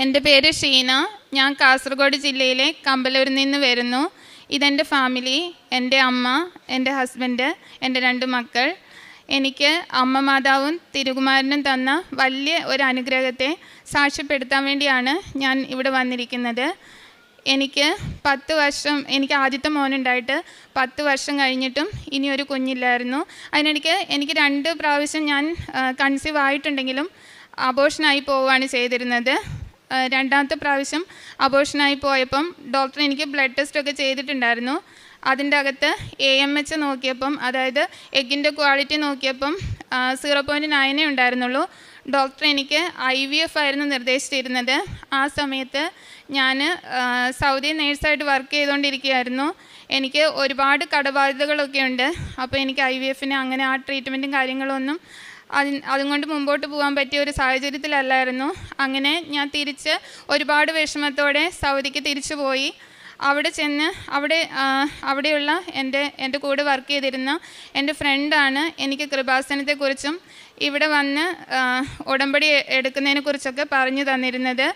എൻ്റെ പേര് ഷീന. ഞാൻ കാസർഗോഡ് ജില്ലയിലെ കമ്പലൂരിൽ നിന്ന് വരുന്നു. ഇതെൻ്റെ ഫാമിലി, എൻ്റെ അമ്മ, എൻ്റെ ഹസ്ബൻഡ്, എൻ്റെ 2 മക്കൾ. എനിക്ക് അമ്മ മാതാവും തിരുകുമാരനും തന്ന വലിയ ഒരു അനുഗ്രഹത്തെ സാക്ഷ്യപ്പെടുത്താൻ വേണ്ടിയാണ് ഞാൻ ഇവിടെ വന്നിരിക്കുന്നത്. എനിക്ക് 10 വർഷം, എനിക്ക് ആദ്യത്തെ മോനുണ്ടായിട്ട് 10 വർഷം കഴിഞ്ഞിട്ടും ഇനിയൊരു കുഞ്ഞില്ലായിരുന്നു. എനിക്ക് 2 പ്രാവശ്യം ഞാൻ കൺസീവ് ആയിട്ടുണ്ടെങ്കിലും അബോർഷനായി പോവുകയാണ് ചെയ്തിരുന്നത്. 2ാമത്തെ പ്രാവശ്യം അബോർഷനായി പോയപ്പം ഡോക്ടർ എനിക്ക് ബ്ലഡ് ടെസ്റ്റൊക്കെ ചെയ്തിട്ടുണ്ടായിരുന്നു. അതിൻ്റെ അകത്ത് AMH നോക്കിയപ്പം, അതായത് എഗ്ഗിൻ്റെ ക്വാളിറ്റി നോക്കിയപ്പം 0.9 ഉണ്ടായിരുന്നുള്ളൂ. ഡോക്ടർ എനിക്ക് IVF ആയിരുന്നു നിർദ്ദേശിച്ചിരുന്നത്. ആ സമയത്ത് ഞാൻ സൗദി നേഴ്സായിട്ട് വർക്ക് ചെയ്തുകൊണ്ടിരിക്കുകയായിരുന്നു. എനിക്ക് ഒരുപാട് കടബാധ്യതകളൊക്കെ ഉണ്ട്. അപ്പോൾ എനിക്ക് IVFന് അങ്ങനെ ആ ട്രീറ്റ്മെൻറ്റും കാര്യങ്ങളൊന്നും അതുകൊണ്ട് മുമ്പോട്ട് പോകാൻ പറ്റിയ ഒരു സാഹചര്യത്തിലല്ലായിരുന്നു. അങ്ങനെ ഞാൻ ഒരുപാട് വിഷമത്തോടെ സൗദിക്ക് തിരിച്ചു പോയി. അവിടെ ചെന്ന് അവിടെയുള്ള എൻ്റെ കൂടെ വർക്ക് ചെയ്തിരുന്ന എൻ്റെ ഫ്രണ്ടാണ് എനിക്ക് കൃപാസനത്തെക്കുറിച്ചും ഇവിടെ വന്ന് ഉടമ്പടി എടുക്കുന്നതിനെക്കുറിച്ചൊക്കെ പറഞ്ഞു തന്നിരുന്നത്.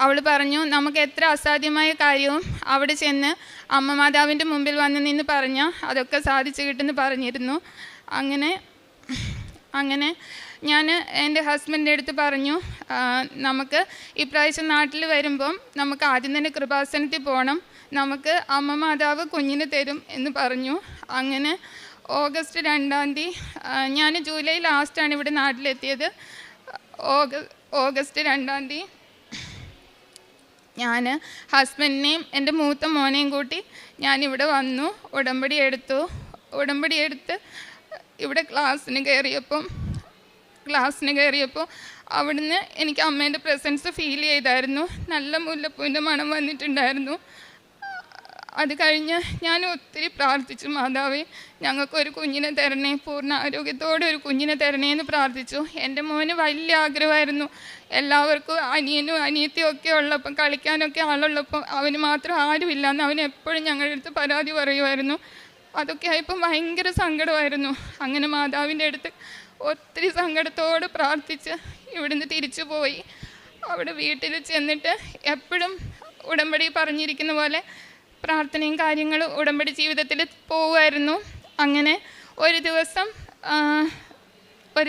അവൾ പറഞ്ഞു, നമുക്ക് എത്ര അസാധ്യമായ കാര്യവും അവിടെ ചെന്ന് അമ്മ മാതാവിൻ്റെ മുമ്പിൽ വന്ന് നിന്ന് പറഞ്ഞാൽ അതൊക്കെ സാധിച്ചു കിട്ടുമെന്ന് പറഞ്ഞിരുന്നു. അങ്ങനെ ഞാൻ എൻ്റെ ഹസ്ബൻഡിൻ്റെ അടുത്ത് പറഞ്ഞു, നമുക്ക് ഇപ്രാവശ്യം നാട്ടിൽ വരുമ്പം നമുക്ക് ആദ്യം തന്നെ കൃപാസനത്തിൽ പോകണം, നമുക്ക് അമ്മ മാതാവ് കുഞ്ഞിനെ തരും എന്ന് പറഞ്ഞു. അങ്ങനെ ഓഗസ്റ്റ് 2-ാം തീയതി, ഞാൻ ജൂലൈ ലാസ്റ്റാണ് ഇവിടെ നാട്ടിലെത്തിയത്. ഓഗസ്റ്റ് 2-ാം തീയതി ഞാൻ ഹസ്ബൻഡിനെയും എൻ്റെ മൂത്ത മോനെയും കൂട്ടി ഞാനിവിടെ വന്നു. ഉടമ്പടി എടുത്ത് ഇവിടെ ക്ലാസ്സിന് കയറിയപ്പോൾ അവിടുന്ന് എനിക്ക് അമ്മേൻ്റെ പ്രസൻസ് ഫീൽ ചെയ്തായിരുന്നു. നല്ല മുല്ലപ്പൂവിൻ്റെ മണം വന്നിട്ടുണ്ടായിരുന്നു. അത് കഴിഞ്ഞ് ഞാൻ ഒത്തിരി പ്രാർത്ഥിച്ചു, മാതാവേ ഞങ്ങൾക്കൊരു കുഞ്ഞിനെ തരണേ, പൂർണ്ണ ആരോഗ്യത്തോടെ ഒരു കുഞ്ഞിനെ തരണേ എന്ന് പ്രാർത്ഥിച്ചു. എൻ്റെ മോന് വലിയ ആഗ്രഹമായിരുന്നു. എല്ലാവർക്കും അനിയനും അനിയത്തിയും ഒക്കെ ഉള്ളപ്പം, കളിക്കാനൊക്കെ ആളുള്ളപ്പം അവന് മാത്രം ആരുമില്ലാന്ന് അവൻ എപ്പോഴും ഞങ്ങളുടെ അടുത്ത് പരാതി പറയുമായിരുന്നു. അതൊക്കെ ആയപ്പം ഭയങ്കര സങ്കടമായിരുന്നു. അങ്ങനെ മാതാവിൻ്റെ അടുത്ത് ഒത്തിരി സങ്കടത്തോടെ പ്രാർത്ഥിച്ച് ഇവിടുന്ന് തിരിച്ചു പോയി. അവിടെ വീട്ടിൽ ചെന്നിട്ട് എപ്പോഴും ഉടമ്പടി പറഞ്ഞിരിക്കുന്ന പോലെ പ്രാർത്ഥനയും കാര്യങ്ങളും ഉടമ്പടി ജീവിതത്തിൽ പോവുമായിരുന്നു. അങ്ങനെ ഒരു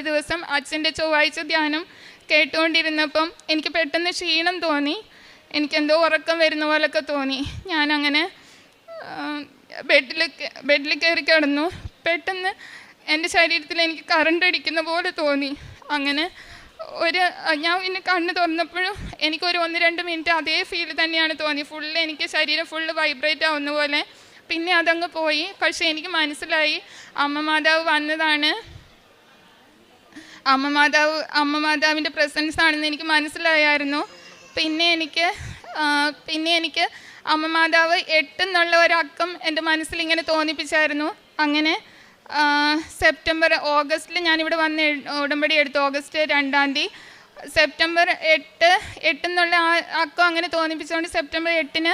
ദിവസം അച്ഛൻ്റെ ചൊവ്വാഴ്ച ധ്യാനം കേട്ടുകൊണ്ടിരുന്നപ്പം എനിക്ക് പെട്ടെന്ന് ക്ഷീണം തോന്നി. എനിക്കെന്തോ ഉറക്കം വരുന്ന പോലൊക്കെ തോന്നി. ഞാനങ്ങനെ ബെഡിൽ കയറി കിടന്നു. പെട്ടെന്ന് എൻ്റെ ശരീരത്തിൽ എനിക്ക് കറണ്ട് അടിക്കുന്ന പോലെ തോന്നി. അങ്ങനെ ഞാൻ പിന്നെ കണ്ണ് തുറന്നപ്പോഴും എനിക്കൊരു 1-2 മിനിറ്റ് അതേ ഫീൽ തന്നെയാണ് തോന്നി. എനിക്ക് ശരീരം ഫുള്ള് വൈബ്രേറ്റ് ആവുന്ന പോലെ. പിന്നെ അതങ്ങ് പോയി. പക്ഷേ എനിക്ക് മനസ്സിലായി അമ്മ മാതാവ് വന്നതാണ്, അമ്മ മാതാവിൻ്റെ പ്രസൻസ് ആണെന്ന് എനിക്ക് മനസ്സിലായായിരുന്നു. പിന്നെ എനിക്ക് അമ്മ മാതാവ് 8 എന്നുള്ള ഒരക്കം എൻ്റെ മനസ്സിലിങ്ങനെ തോന്നിപ്പിച്ചായിരുന്നു. അങ്ങനെ ഓഗസ്റ്റിൽ ഞാനിവിടെ വന്ന് ഉടമ്പടി എടുത്തു. ഓഗസ്റ്റ് 2-ാം തീയതി സെപ്റ്റംബർ 8 എന്നുള്ള ആ അക്കം അങ്ങനെ തോന്നിപ്പിച്ചുകൊണ്ട് സെപ്റ്റംബർ 8-ന്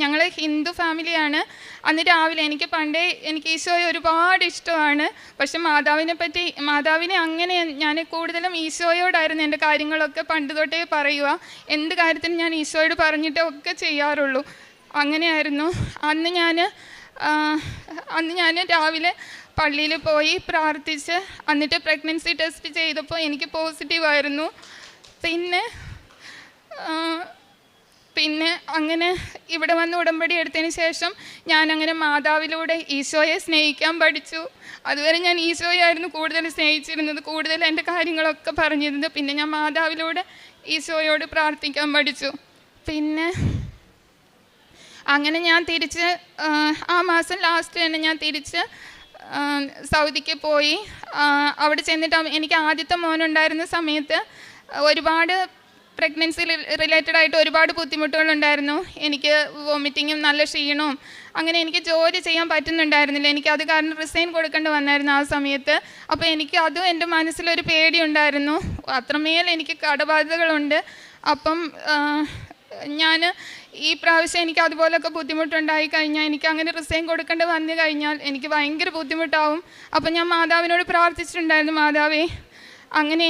ഞങ്ങൾ ഹിന്ദു ഫാമിലിയാണ്. അന്ന് രാവിലെ എനിക്ക് ഈശോയെ ഒരുപാട് ഇഷ്ടമാണ്. പക്ഷെ മാതാവിനെ അങ്ങനെ ഞാൻ കൂടുതലും ഈശോയോടായിരുന്നു എൻ്റെ കാര്യങ്ങളൊക്കെ പണ്ട് തൊട്ടേ പറയുക. എന്ത് കാര്യത്തിനും ഞാൻ ഈശോയോട് പറഞ്ഞിട്ടേ ഒക്കെ ചെയ്യാറുള്ളൂ. അങ്ങനെയായിരുന്നു. അന്ന് ഞാൻ രാവിലെ പള്ളിയിൽ പോയി പ്രാർത്ഥിച്ച് എന്നിട്ട് പ്രഗ്നൻസി ടെസ്റ്റ് ചെയ്തപ്പോൾ എനിക്ക് പോസിറ്റീവായിരുന്നു. പിന്നെ അങ്ങനെ ഇവിടെ വന്ന് ഉടമ്പടി എടുത്തതിന് ശേഷം ഞാനങ്ങനെ മാതാവിലൂടെ ഈശോയെ സ്നേഹിക്കാൻ പഠിച്ചു. അതുവരെ ഞാൻ ഈശോയായിരുന്നു കൂടുതൽ സ്നേഹിച്ചിരുന്നത്, കൂടുതൽ എൻ്റെ കാര്യങ്ങളൊക്കെ പറഞ്ഞിരുന്നത്. പിന്നെ ഞാൻ മാതാവിലൂടെ ഈശോയോട് പ്രാർത്ഥിക്കാൻ പഠിച്ചു. പിന്നെ അങ്ങനെ ഞാൻ തിരിച്ച് ആ മാസം ലാസ്റ്റ് തന്നെ ഞാൻ തിരിച്ച് സൗദിക്ക് പോയി. അവിടെ ചെന്നിട്ട് എനിക്ക് ആദ്യത്തെ മോനുണ്ടായിരുന്ന സമയത്ത് ഒരുപാട് പ്രഗ്നൻസി റിലേറ്റഡ് ആയിട്ട് ഒരുപാട് ബുദ്ധിമുട്ടുകളുണ്ടായിരുന്നു. എനിക്ക് വോമിറ്റിങ്ങും നല്ല ക്ഷീണവും, അങ്ങനെ എനിക്ക് ജോലി ചെയ്യാൻ പറ്റുന്നുണ്ടായിരുന്നില്ല. എനിക്കത് കാരണം റിസൈൻ കൊടുക്കേണ്ടി വന്നായിരുന്നു ആ സമയത്ത്. അപ്പോൾ അതും എൻ്റെ മനസ്സിലൊരു പേടിയുണ്ടായിരുന്നു. അത്രമേൽ എനിക്ക് കടബാധ്യതകളുണ്ട്. അപ്പം ഞാൻ ഈ പ്രാവശ്യം എനിക്ക് അതുപോലൊക്കെ ബുദ്ധിമുട്ടുണ്ടായി കഴിഞ്ഞാൽ, എനിക്ക് അങ്ങനെ റിസൈൻ കൊടുക്കേണ്ടി വന്നു കഴിഞ്ഞാൽ എനിക്ക് ഭയങ്കര ബുദ്ധിമുട്ടാവും. അപ്പം ഞാൻ മാതാവിനോട് പ്രാർത്ഥിച്ചിട്ടുണ്ടായിരുന്നു, മാതാവേ അങ്ങനെ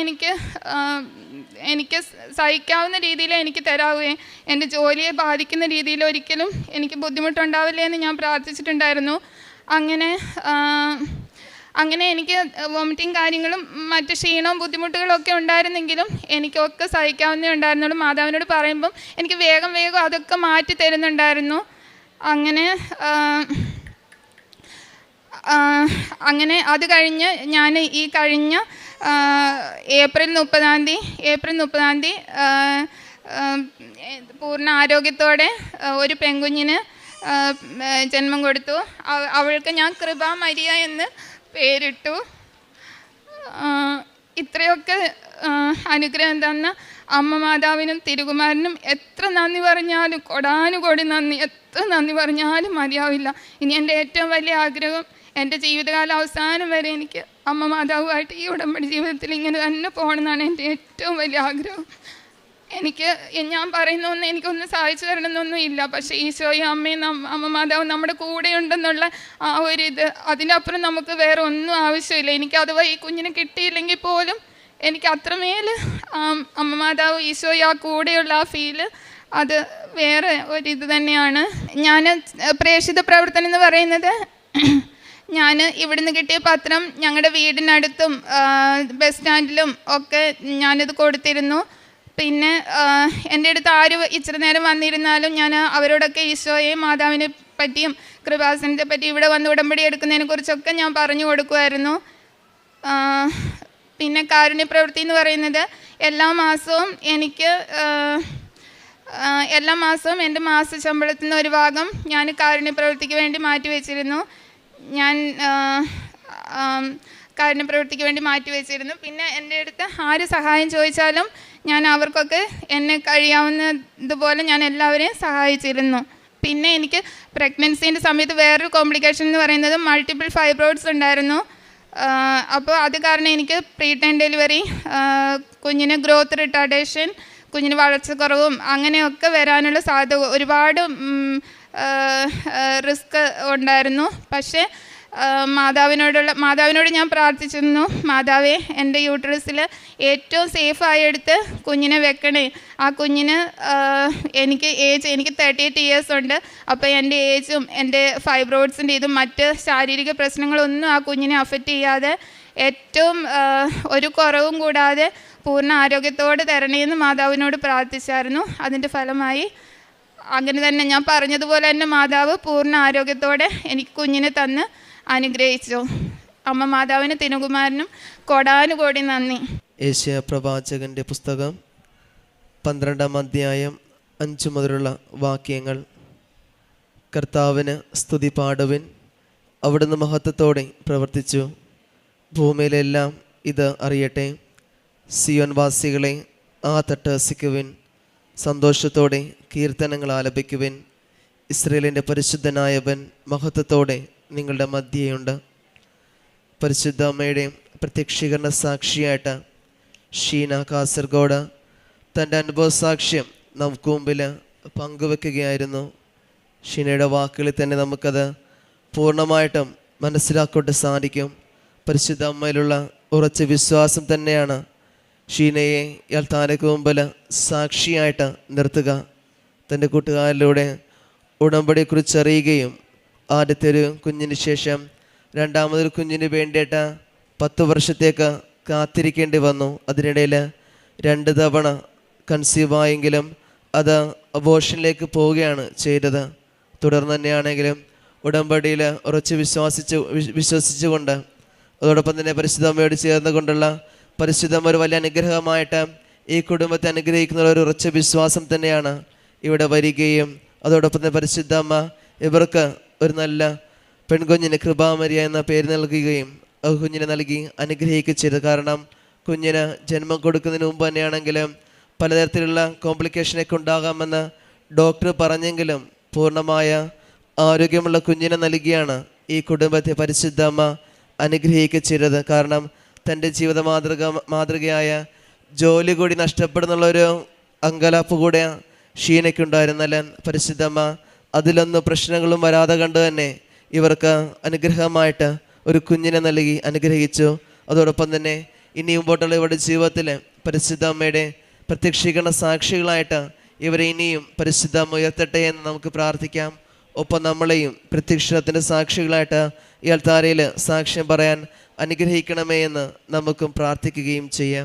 എനിക്ക് സഹിക്കാവുന്ന രീതിയിൽ എനിക്ക് തരാവുകയും എൻ്റെ ജോലിയെ ബാധിക്കുന്ന രീതിയിൽ ഒരിക്കലും എനിക്ക് ബുദ്ധിമുട്ടുണ്ടാവില്ലേ എന്ന് ഞാൻ പ്രാർത്ഥിച്ചിട്ടുണ്ടായിരുന്നു. അങ്ങനെ എനിക്ക് വോമിറ്റിങ് കാര്യങ്ങളും മറ്റ് ക്ഷീണവും ബുദ്ധിമുട്ടുകളും ഒക്കെ ഉണ്ടായിരുന്നെങ്കിലും എനിക്കൊക്കെ സഹിക്കാവുന്നേ ഉണ്ടായിരുന്നുള്ളൂ. മാതാവിനോട് പറയുമ്പം എനിക്ക് വേഗം അതൊക്കെ മാറ്റി തരുന്നുണ്ടായിരുന്നു. അങ്ങനെ അത് കഴിഞ്ഞ് ഞാൻ ഈ കഴിഞ്ഞ ഏപ്രിൽ 30 പൂർണ്ണ ആരോഗ്യത്തോടെ ഒരു പെൺകുഞ്ഞിന് ജന്മം കൊടുത്തു. അവൾക്ക് ഞാൻ കൃപ മരിയ എന്ന് പേരിട്ടു. ഇത്രയൊക്കെ അനുഗ്രഹം തന്ന അമ്മ മാതാവിനും തിരുകുമാരനും എത്ര നന്ദി പറഞ്ഞാലും, കൊടാനുകോടി നന്ദി, എത്ര നന്ദി പറഞ്ഞാലും മതിയാവില്ല. ഇനി എൻ്റെ ഏറ്റവും വലിയ ആഗ്രഹം എൻ്റെ ജീവിതകാലം അവസാനം വരെ എനിക്ക് അമ്മ മാതാവുമായിട്ട് ഈ ഉടമ്പടി ജീവിതത്തിൽ ഇങ്ങനെ തന്നെ പോകണമെന്നാണ് എൻ്റെ ഏറ്റവും വലിയ ആഗ്രഹം. ഞാൻ പറയുന്നൊന്നും എനിക്കൊന്നും സഹായിച്ചു തരണമെന്നൊന്നും ഇല്ല. പക്ഷേ ഈശോയും അമ്മയും അമ്മ മാതാവും നമ്മുടെ കൂടെ ഉണ്ടെന്നുള്ള ആ ഒരിത്, അതിനപ്പുറം നമുക്ക് വേറെ ഒന്നും ആവശ്യമില്ല. എനിക്ക് അഥവാ ഈ കുഞ്ഞിനെ കിട്ടിയില്ലെങ്കിൽ പോലും എനിക്ക് അത്രമേൽ അമ്മ മാതാവ് ഈശോയും ആ കൂടെയുള്ള ആ ഫീല്, അത് വേറെ ഒരിത് തന്നെയാണ്. ഞാൻ പ്രേക്ഷിത പ്രവർത്തനം എന്ന് പറയുന്നത്, ഞാൻ ഇവിടുന്ന് കിട്ടിയ പത്രം ഞങ്ങളുടെ വീടിനടുത്തും ബസ് സ്റ്റാൻഡിലും ഒക്കെ ഞാനിത് കൊടുത്തിരുന്നു. പിന്നെ എൻ്റെ അടുത്ത് ആര് ഇച്ചിരി നേരം വന്നിരുന്നാലും ഞാൻ അവരോടൊക്കെ ഈശോയെയും മാതാവിനെ പറ്റിയും കൃപാസനത്തെ പറ്റി ഇവിടെ വന്ന് ഉടമ്പടി എടുക്കുന്നതിനെക്കുറിച്ചൊക്കെ ഞാൻ പറഞ്ഞു കൊടുക്കുമായിരുന്നു. പിന്നെ കാരുണ്യ പ്രവൃത്തി എന്ന് പറയുന്നത് എല്ലാ മാസവും എൻ്റെ മാസ ശമ്പളത്തിൽ നിന്ന് ഒരു ഭാഗം ഞാൻ കാരുണ്യ പ്രവൃത്തിക്ക് വേണ്ടി മാറ്റി വെച്ചിരുന്നു. പിന്നെ എൻ്റെ അടുത്ത് ആര് സഹായം ചോദിച്ചാലും ഞാൻ അവർക്കൊക്കെ എന്നെ കഴിയാവുന്നതുപോലെ ഞാൻ എല്ലാവരെയും സഹായിച്ചിരുന്നു. പിന്നെ എനിക്ക് പ്രഗ്നൻസീൻ്റെ സമയത്ത് വേറൊരു കോംപ്ലിക്കേഷൻ എന്ന് പറയുന്നത് മൾട്ടിപ്പിൾ ഫൈബ്രോയിഡ്സ് ഉണ്ടായിരുന്നു. അപ്പോൾ അത് കാരണം എനിക്ക് പ്രീ ടൈം ഡെലിവറി, കുഞ്ഞിന് ഗ്രോത്ത് റിട്ടാർഡേഷൻ, കുഞ്ഞിന് വളർച്ചക്കുറവും അങ്ങനെയൊക്കെ വരാനുള്ള സാധ്യത, ഒരുപാട് റിസ്ക് ഉണ്ടായിരുന്നു. പക്ഷേ മാതാവിനോട് ഞാൻ പ്രാർത്ഥിച്ചിരുന്നു, മാതാവേ എൻ്റെ യൂട്രസിൽ ഏറ്റവും സേഫായി എടുത്ത് കുഞ്ഞിനെ വെക്കണേ. ആ കുഞ്ഞിന് എനിക്ക് 38 ഇയേഴ്സ് ഉണ്ട്. അപ്പോൾ എൻ്റെ ഏജും എൻ്റെ ഫൈബ്രോയിഡ്സിൻ്റെ ഇതും മറ്റ് ശാരീരിക പ്രശ്നങ്ങളൊന്നും ആ കുഞ്ഞിനെ അഫക്റ്റ് ചെയ്യാതെ ഏറ്റവും ഒരു കുറവും കൂടാതെ പൂർണ്ണ ആരോഗ്യത്തോടെ തരണേന്ന് മാതാവിനോട് പ്രാർത്ഥിച്ചായിരുന്നു. അതിൻ്റെ ഫലമായി അങ്ങനെ തന്നെ ഞാൻ പറഞ്ഞതുപോലെ തന്നെ മാതാവ് പൂർണ്ണ ആരോഗ്യത്തോടെ എനിക്ക് കുഞ്ഞിനെ തന്ന് അനുഗ്രഹിച്ചു. അമ്മ മാതാവിന് തിരുകുമാരനും കോടാനുകോടി നന്ദി. ഏഷ്യ പ്രവാചകന്റെ പുസ്തകം 12-ാം അധ്യായം 5 മുതലുള്ള വാക്യങ്ങൾ. കർത്താവിന് സ്തുതി പാടുവിൻ, അവിടുന്ന് മഹത്വത്തോടെ പ്രവർത്തിച്ചു. ഭൂമിയിലെല്ലാം ഇത് അറിയട്ടെ. സിയോൻ വാസികളെ ആ തട്ടഹസിക്കുവിൻ, സന്തോഷത്തോടെ കീർത്തനങ്ങൾ ആലപിക്കുവിൻ. ഇസ്രയേലിൻ്റെ പരിശുദ്ധനായവൻ മഹത്വത്തോടെ നിങ്ങളുടെ മധ്യേയുണ്ട്. പരിശുദ്ധ അമ്മയുടെ പ്രത്യക്ഷീകരണ സാക്ഷിയായിട്ട് ഷീന കാസർഗോഡ് തൻ്റെ അനുഭവ സാക്ഷ്യം നമുക്ക് മുമ്പിൽ പങ്കുവെക്കുകയായിരുന്നു. ഷീനയുടെ വാക്കുകളിൽ തന്നെ നമുക്കത് പൂർണ്ണമായിട്ടും മനസ്സിലാക്കൊണ്ട് സാധിക്കും. പരിശുദ്ധ അമ്മയിലുള്ള ഉറച്ച വിശ്വാസം തന്നെയാണ് ഷീനയെ ഇയാൾ താരക്ക് മുമ്പിൽ സാക്ഷിയായിട്ട് നിർത്തുക. തൻ്റെ കൂട്ടുകാരിലൂടെ ഉടമ്പടിയെക്കുറിച്ച് അറിയുകയും ആദ്യത്തെ ഒരു കുഞ്ഞിന് ശേഷം രണ്ടാമതൊരു കുഞ്ഞിന് വേണ്ടിയിട്ട് 10 വർഷത്തേക്ക് കാത്തിരിക്കേണ്ടി വന്നു. അതിനിടയിൽ 2 തവണ കൺസീവായെങ്കിലും അത് അബോർഷനിലേക്ക് പോവുകയാണ് ചെയ്തത്. തുടർന്ന് തന്നെയാണെങ്കിലും ഉടമ്പടിയിൽ ഉറച്ച് വിശ്വസിച്ചുകൊണ്ട് അതോടൊപ്പം തന്നെ പരിശുദ്ധ അമ്മയോട് ചേർന്നുകൊണ്ടുള്ള പരിശുദ്ധം ഒരു വലിയ അനുഗ്രഹമായിട്ട് ഈ കുടുംബത്തെ അനുഗ്രഹിക്കുന്ന ഒരു ഉറച്ച വിശ്വാസം തന്നെയാണ് ഇവിടെ വരികയും അതോടൊപ്പം തന്നെ പരിശുദ്ധ അമ്മ ഇവർക്ക് ഒരു നല്ല പെൺകുഞ്ഞിന് കൃപാമരിയ എന്ന പേര് നൽകുകയും ആ കുഞ്ഞിനെ നൽകി അനുഗ്രഹിക്കുകയും ചെയ്തു. കാരണം കുഞ്ഞിന് ജന്മം കൊടുക്കുന്നതിന് മുമ്പ് തന്നെയാണെങ്കിലും പലതരത്തിലുള്ള കോംപ്ലിക്കേഷനൊക്കെ ഉണ്ടാകാമെന്ന് ഡോക്ടർ പറഞ്ഞെങ്കിലും പൂർണ്ണമായ ആരോഗ്യമുള്ള കുഞ്ഞിനെ നൽകിയാണ് ഈ കുടുംബത്തെ പരിശുദ്ധ അമ്മ അനുഗ്രഹിക്കുകയും ചെയ്തത്. കാരണം തൻ്റെ ജീവിത മാതൃകയായ ജോലി കൂടി നഷ്ടപ്പെടുന്നുള്ളൊരു അങ്കലാപ്പ് കൂടെ ഷീനയ്ക്കുണ്ടായിരുന്നല്ല. പരിശുദ്ധമ്മ അതിലൊന്നും പ്രശ്നങ്ങളും വരാതെ കണ്ട് തന്നെ ഇവർക്ക് അനുഗ്രഹമായിട്ട് ഒരു കുഞ്ഞിനെ നൽകി അനുഗ്രഹിച്ചു. അതോടൊപ്പം തന്നെ ഇനി മുമ്പോട്ടുള്ള ഇവരുടെ ജീവിതത്തിൽ പരിശുദ്ധ അമ്മയുടെ പ്രത്യക്ഷീകരണ സാക്ഷികളായിട്ട് ഇവരെ ഇനിയും പരിശുദ്ധ അമ്മ ഉയർത്തട്ടെ എന്ന് നമുക്ക് പ്രാർത്ഥിക്കാം. ഒപ്പം നമ്മളെയും പ്രത്യക്ഷത്തിൻ്റെ സാക്ഷികളായിട്ട് ഈ അൾത്താരയിൽ സാക്ഷ്യം പറയാൻ അനുഗ്രഹിക്കണമേ എന്ന് നമുക്കും പ്രാർത്ഥിക്കുകയും ചെയ്യാം.